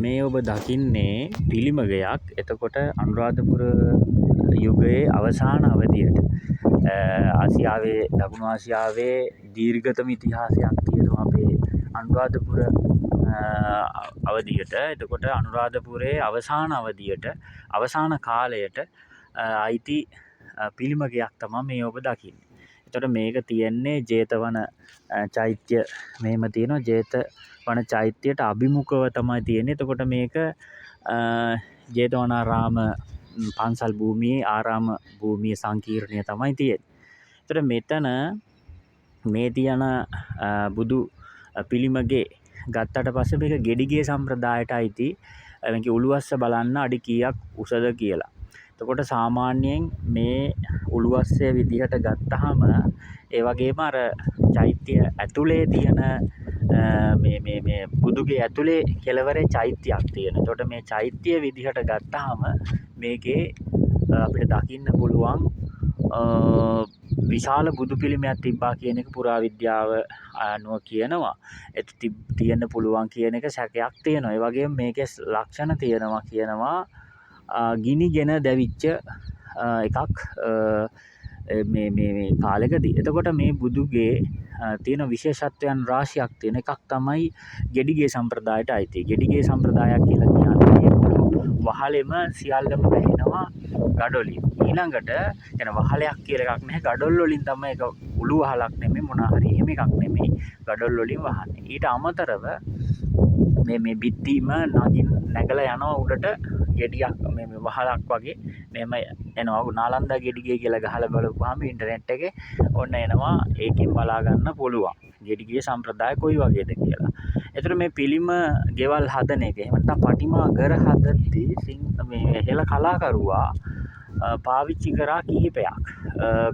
මේ ඔබ දකින්නේ පිළිමගයක්. එතකොට අනුරාධපුර යුගයේ අවසාන අවධියට ආසියාවේ දකුණු ආසියාවේ දීර්ඝතම ඉතිහාසයක් තියෙනවා අපේ අනුරාධපුර අවධියට. එතකොට අනුරාධපුරයේ අවසාන අවධියට අවසාන කාලයට අයිති පිළිමගයක් තමයි මේ ඔබ දකින්නේ. එතකොට මේක තියෙන්නේ ජේතවන චෛත්‍ය මෙහෙම තියෙනවා. ජේතවන චෛත්‍යයට අභිමුඛව තමයි තියෙන්නේ. එතකොට මේක ජේතවනාරාම පන්සල් භූමියේ ආරාම භූමියේ සංකීර්ණය තමයි තියෙන්නේ. එතකොට මෙතන මේ තියෙන බුදු පිළිමගේ ගත්තට පස්සේ මේක ගෙඩිගේ සම්ප්‍රදායට අයිති. මේකේ උළුවස්ස බලන්න අඩි කීයක් උසද කියලා. එතකොට සාමාන්‍යයෙන් මේ උළුවස්සේ විදිහට ගත්තාම ඒ වගේම අර චෛත්‍ය ඇතුලේ තියෙන මේ බුදුගේ ඇතුලේ කෙළවරේ චෛත්‍යයක් තියෙනවා. එතකොට මේ චෛත්‍ය විදිහට ගත්තාම මේකේ අපිට දකින්න පුළුවන් විශාල බුදු පිළිමයක් තිබ්බා කියන එක පුරාවිද්‍යාව අනුව කියනවා. තියෙන්න පුළුවන් කියන එක සැකයක් තියෙනවා. ඒ වගේම මේකේ ලක්ෂණ කියනවා ගිනිගෙන දැවිච්ච එකක් මේ කාලෙකදී. එතකොට මේ බුදුගේ තියෙන විශේෂත්වයන් රාශියක් තියෙන එකක් තමයි ගෙඩිගේ සම්ප්‍රදායට අයිති. ගෙඩිගේ සම්ප්‍රදායක් කියලා කියන්නේ වහලෙම සියල්ලම වැහෙනවා ගඩොලින්. ඊළඟට එන වහලයක් කියලා එකක් නැහැ. ගඩොල් වලින් තමයි ඒක උළු වහලක් නෙමෙයි මොනවා හරි එහෙම එකක් නෙමෙයි. ගඩොල් වලින් වහන්නේ. ඊට අමතරව මේ බිත්තිම නැගලා යනවා උඩට ගෙඩියක් මේ වහලක් වගේ මෙහෙම එනවා. නාලන්දා ගෙඩිගේ කියලා ගහලා බලපුවාම ඉන්ටර්නෙට් එකේ ඔන්න එනවා. ඒකෙන් බලා ගන්න පුළුවන් ගෙඩිගේ සම්ප්‍රදාය කොයි වගේද කියලා. ඒතර මේ පිළිම ගෙවල් හදන එක එහෙම නැත්නම් පටිමා ගර හදද්දී මේ හෙළ කලාකරුවා පාවිච්චි කරා කිහිපයක්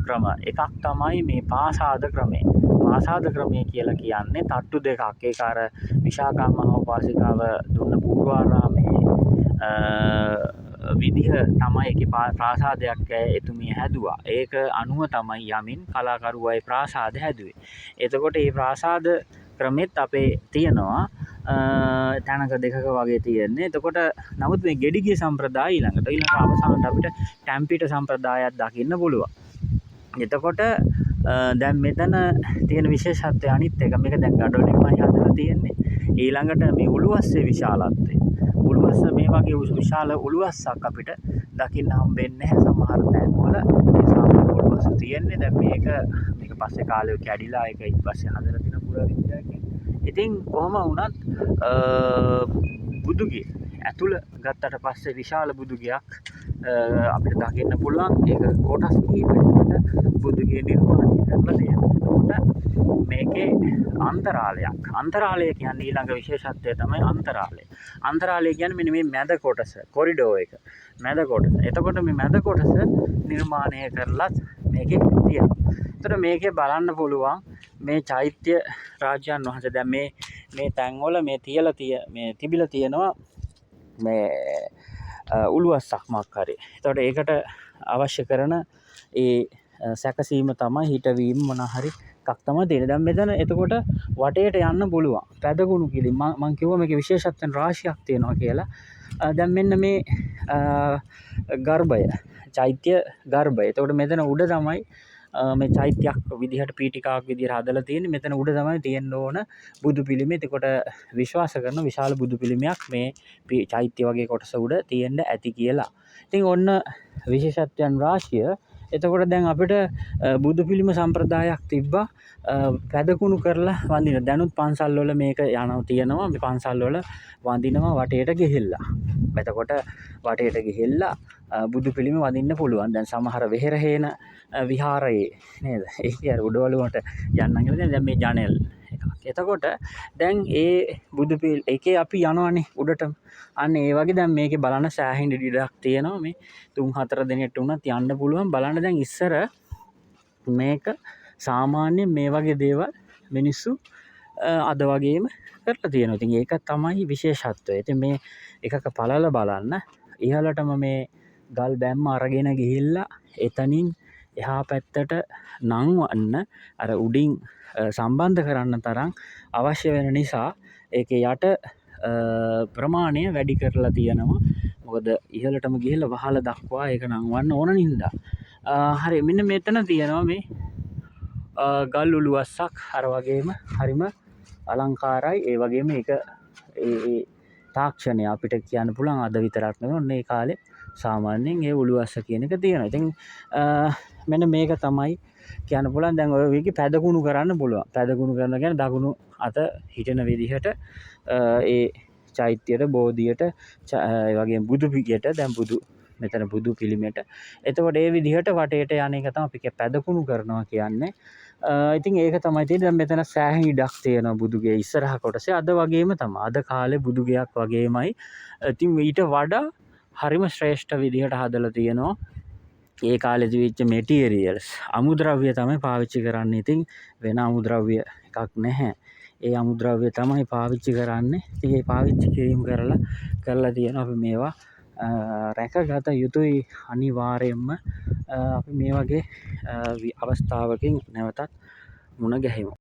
ක්‍රම. එකක් තමයි මේ පාසාද ක්‍රමය. පාසාද ක්‍රමය කියලා කියන්නේ තට්ටු දෙකක්. ඒක අර විශාකා මහෝපාසිකාව දුන්න පූර්වාරාමේ විදිහ තමයි ඒකේ ප්‍රාසාදයක් එතුමිය හැදුවා. ඒක අනුව තමයි යමින් කලාකරුවා ඒ ප්‍රාසාද හැදුවේ. එතකොට මේ ප්‍රාසාද ක්‍රමෙත් අපේ තියෙනවා තැනක දෙකක වගේ තියෙන්නේ. එතකොට නමුත් මේ ගෙඩිගේ සම්ප්‍රදාය ඊළඟට අවසානට අපිට ටැම්පිට සම්ප්‍රදායක් දකින්න පුළුවන්. එතකොට දැන් මෙතන තියෙන විශේෂත්වය අනිත් එක මේක දැන් ගඩොලින්මයි හදලා තියෙන්නේ. ඊළඟට මේ උළුවස්සේ විශාලත්වය. උළුවස්ස මේ වගේ විශාල උළුවස්සක් අපිට දකින්න හම්බෙන්නේ නැහැ සමහර තැන්වල. ඒ සාමාන්‍ය උළුවස්ස තියෙන්නේ. දැන් මේක පස්සේ කාලෙක කැඩිලා ඒක ඊට පස්සේ හදලා තියෙන පුරාවිද්‍යාවකින්. ඉතින් කොහොම වුණත් බුදුගේ ඇතුළ ගත්තට පස්සේ විශාල බුදුගයක් අපිට දකින්න පුළුවන්. ඒක කොටස් කීපයකට බුදුගේ නිර්මාණය කරලා තියෙනවා. එතකොට මේකේ අන්තරාලය කියන්නේ ඊළඟ විශේෂත්වය තමයි අන්තරාලය. අන්තරාලය කියන්නේ මෙන්න මේ මැද කොටස, කොරිඩෝ එක. මැද කොටස. එතකොට මේ මැද කොටස නිර්මාණය කරලා මේකේ තියෙනවා. එතකොට මේකේ බලන්න පුළුවන් මේ චෛත්‍ය රාජ්‍යයන් වහන්සේ දැන් මේ තැන්වල මේ තිබිලා තියෙනවා මේ උළුවස්සක් මක් හරි. එතකොට ඒකට අවශ්‍ය කරන ඒ සැකසීම තමයි හිටවීම මොන හරි එකක් තමයි තියෙන්නේ. දැන් මෙතන එතකොට වටේට යන්න පුළුවන්. පැදගුණු කිලි මම කිව්වා මේකේ විශේෂත්වයන් රාශියක් තියෙනවා කියලා. දැන් මෙන්න මේ ගර්භය, චෛත්‍ය ගර්භය. එතකොට මෙතන උඩ තමයි මේ චෛත්‍යයක් විදිහට පීඨිකාවක් විදිහට හදලා තියෙන්නේ. මෙතන උඩ තමයි තියෙන්න ඕන බුදු පිළිමය. එතකොට විශ්වාස කරන විශාල බුදු පිළිමයක් මේ චෛත්‍ය වගේ කොටස උඩ තියෙන්න ඇති කියලා. ඉතින් ඔන්න විශේෂත්වයන් රාශිය. එතකොට දැන් අපිට බුදු පිළිම සම්ප්‍රදායක් තිබ්බා පැදකුණු කරලා වඳින. දැනුත් පන්සල් වල මේක තියෙනවා. මේ පන්සල් වල වඳිනවා වටේට ගිහිල්ලා. එතකොට වටේට ගිහිල්ලා බුදු පිළිම වඳින්න පුළුවන්. දැන් සමහර වෙහෙරහේන විහාරයේ නේද? ඒක උඩවලුවට යන්න කියලා දැන් මේ ජනෙල් එකක්. එතකොට දැන් ඒ බුදු එකේ අපි යනවනේ උඩටම. අන්න ඒ වගේ දැන් මේකේ බලන්න සෑහෙන ඉඩක් තියෙනවා. මේ 3-4 දිනකට උනත් යන්න පුළුවන්. බලන්න දැන් ඉස්සර මේක සාමාන්‍ය මේ වගේ දේවල් මිනිස්සු අද වගේම කරලා තියෙනවා. ඉතින් ඒක තමයි විශේෂත්වය. ඉතින් මේ එකක පළල බලන්න ඉහළටම මේ ගල් බැම්ම අරගෙන ගිහිල්ලා එතනින් එහා පැත්තට නංවන්න අර උඩින් සම්බන්ධ කරන්න තරම් අවශ්‍ය වෙන නිසා ඒකේ යට ප්‍රමාණය වැඩි කරලා තියෙනවා. මොකද ඉහළටම ගිහිල්ලා වහල දක්වා ඒක නංවන්න ඕන හින්දා. හරි මෙන්න මෙතන තියෙනවා මේ ගල් උළුවස්සක් අර වගේම හරිම අලංකාරයි. ඒ වගේම ඒක ඒ තාක්ෂණය අපිට කියන්න පුළුවන් අද විතරක් නෙවෙයි ඔන්න ඒ කාලේ සාමාන්‍යයෙන් ඒ උළුවස්ස කියන එක තියෙනවා. ඉතින් මෙන්න මේක තමයි කියන්න පුළුවන්. දැන් ඔය වගේ පැදකුණු කරන්න පුළුවන්. පැදකුණු කරන කියන්නේ දකුණු අත හිටින විදිහට ඒ චෛත්‍යයට බෝධියට ඒ වගේම බුදු පිළියට දැන් බුදු මෙතන බුදු පිළිමයට එතකොට ඒ විදිහට වටේට යන එක තමයි අපි පැදකුණු කරනවා කියන්නේ. ඉතින් ඒක තමයි තියෙන්නේ. දැන් මෙතන සෑහෙන ඉඩක් තියෙනවා බුදුගේ ඉස්සරහ කොටසේ. අද වගේම තමයි. අද කාලේ බුදුගයක් වගේමයි. ඉතින් ඊට වඩා හරිම ශ්‍රේෂ්ඨ විදිහට හදලා තියෙනවා. ඒ කාලෙදි වෙච්ච මෙටීරියල්ස් අමුද්‍රව්‍ය තමයි පාවිච්චි කරන්නේ. ඉතින් වෙන අමුද්‍රව්‍ය එකක් නැහැ. ඒ අමුද්‍රව්‍ය තමයි පාවිච්චි කරන්නේ. ඉතින් ඒ පාවිච්චි කිරීම කරලා තියෙන අපි මේවා රැකගත යුතුයි අනිවාර්යයෙන්ම. අපි මේ වගේ අවස්ථාවකින් නැවතත් මුණ ගැහෙමු.